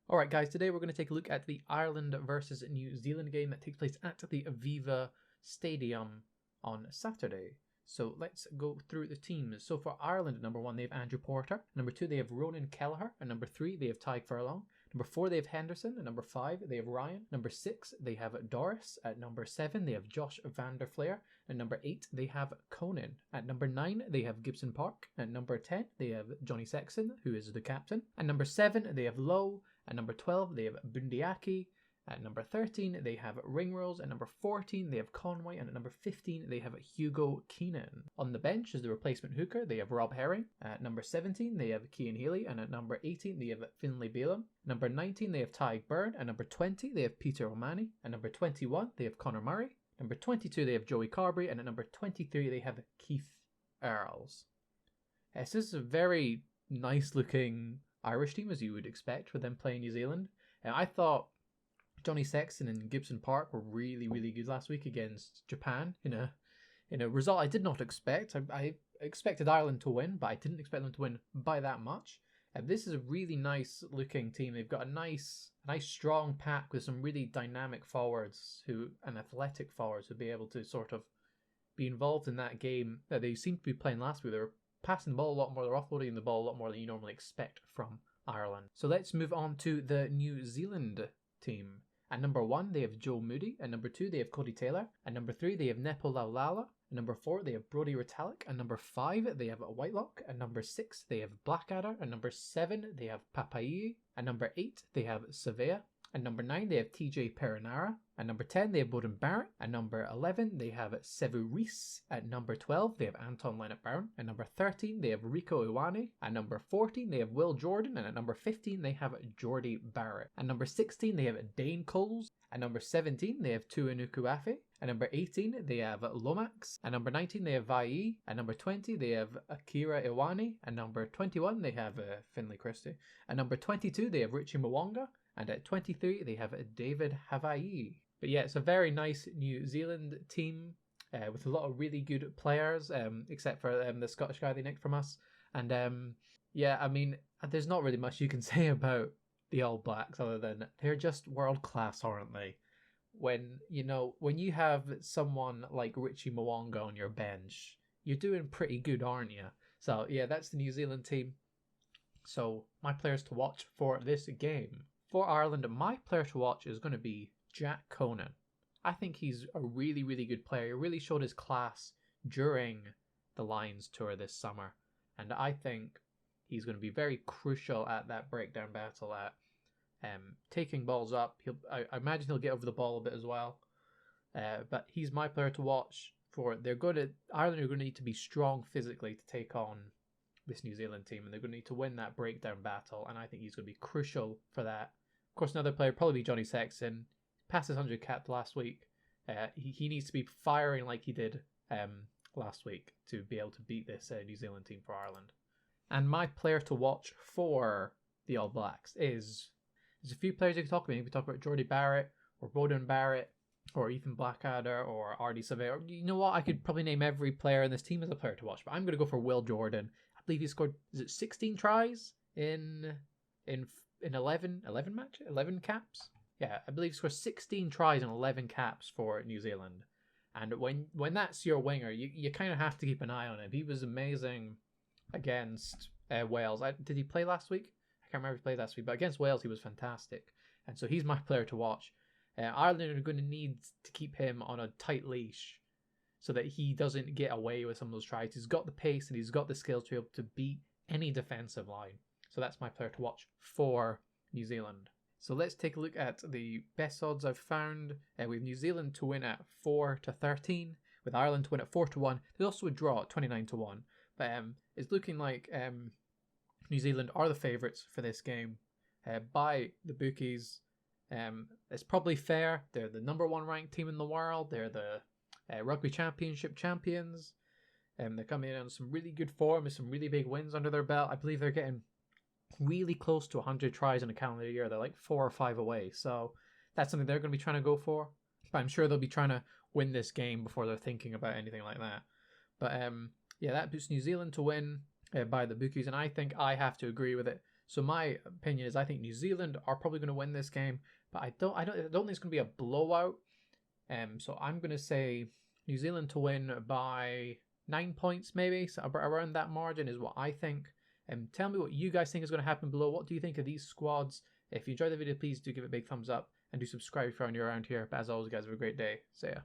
Alright guys, today we're going to take a look at the Ireland versus New Zealand game that takes place at the Aviva Stadium on Saturday. So let's go through the teams. So for Ireland, at number 1, they have Andrew Porter. Number 2, they have Ronan Kelleher. At number 3, they have Tadhg Furlong. Number 4, they have Henderson. At number 5, they have Ryan. Number 6, they have Doris. At number 7, they have Josh van der Flair. At number 8, they have Conan. At number 9, they have Gibson Park. At number 10, they have Johnny Sexton, who is the captain. At number 7, they have Lowe. At number 12, they have Bundiaki. At number 13, they have Ringrose. At number 14, they have Conway. And at number 15, they have Hugo Keenan. On the bench as the replacement hooker, they have Rob Herring. At number 17, they have Cian Healy. And at number 18, they have Finlay Balaam. Number 19, they have Tadhg Byrne. At number 20, they have Peter O'Mahony. At number 21, they have Conor Murray. Number 22, they have Joey Carberry. And at number 23, they have Keith Earls. This is a very nice looking Irish team, as you would expect for them playing New Zealand. I thought Johnny Sexton and Gibson Park were really, really good last week against Japan in a result I did not expect. I expected Ireland to win, but I didn't expect them to win by that much. This is a really nice looking team. They've got a nice strong pack with some really dynamic forwards and athletic forwards who'll be able to sort of be involved in that game that they seemed to be playing last week. They were passing the ball a lot more, they're offloading the ball a lot more than you normally expect from Ireland. So let's move on to the New Zealand team. At number 1, they have Joe Moody. At number 2, they have Cody Taylor. At number 3, they have Nepo Laulala. At number 4, they have Brodie Retallick. At number 5, they have Whitelock. At number 6, they have Blackadder. At number 7, they have Papai. At number 8, they have Savea. At number 9, they have TJ Perinara. At number 10, they have Bowden Barrett. At number 11, they have Sevu Rees. At number 12, they have Anton Leonard-Brown. At number 13, they have Rico Iwane. At number 14, they have Will Jordan. And at number 15, they have Jordy Barrett. At number 16, they have Dane Coles. At number 17, they have Tuinukuafe. At number 18, they have Lomax. At number 19, they have Vai. At number 20, they have Akira Iwani. At number 21, they have Finlay Christie. At number 22, they have Richie Mwanga. And at 23, they have David Hawaii. But yeah, it's a very nice New Zealand team with a lot of really good players, except for the Scottish guy they nicked from us. And yeah, I mean, there's not really much you can say about the All Blacks other than they're just world class, aren't they? When you have someone like Richie Mwanga on your bench, you're doing pretty good, aren't you? So yeah, that's the New Zealand team. So my players to watch for this game. For Ireland, my player to watch is going to be Jack Conan. I think he's a really, really good player. He really showed his class during the Lions tour this summer. And I think he's going to be very crucial at that breakdown battle, at taking balls up. I imagine he'll get over the ball a bit as well. But he's my player to watch. Ireland are going to need to be strong physically to take on this New Zealand team, and they're going to need to win that breakdown battle, and I think he's going to be crucial for that. Of course, another player probably be Johnny Sexton. Passed his 100 cap last week. He needs to be firing like he did last week to be able to beat this New Zealand team for Ireland. And my player to watch for the All Blacks there's a few players you can talk about. You can talk about Jordy Barrett or Bowden Barrett or Ethan Blackadder or Ardy Savea. You know what? I could probably name every player in this team as a player to watch, but I'm going to go for Will Jordan. I believe he scored 16 tries in 11 caps. Yeah, I believe he scored 16 tries and 11 caps for New Zealand. And when that's your winger, you kind of have to keep an eye on him. He was amazing against Wales. Did he play last week? I can't remember if he played last week, but against Wales he was fantastic. And so he's my player to watch. Ireland are going to need to keep him on a tight leash so that he doesn't get away with some of those tries. He's got the pace and he's got the skills to be able to beat any defensive line. So that's my player to watch for New Zealand. So let's take a look at the best odds I've found. We have New Zealand to win at 4-13, with Ireland to win at 4-1. There's also a draw at 29-1. But it's looking like New Zealand are the favourites for this game by the bookies. It's probably fair. They're the number 1 ranked team in the world. They're the Rugby Championship champions. They're coming in on some really good form with some really big wins under their belt. I believe they're getting really close to 100 tries in a calendar year. They're like 4 or 5 away. So that's something they're going to be trying to go for. But I'm sure they'll be trying to win this game before they're thinking about anything like that. But yeah, that puts New Zealand to win by the bookies. And I think I have to agree with it. So my opinion is I think New Zealand are probably going to win this game, but I don't think it's going to be a blowout. So I'm going to say New Zealand to win by 9 points, maybe. So around that margin is what I think. Tell me what you guys think is going to happen below. What do you think of these squads? If you enjoyed the video, please do give it a big thumbs up and do subscribe if you're around here. But as always, guys, have a great day. See ya.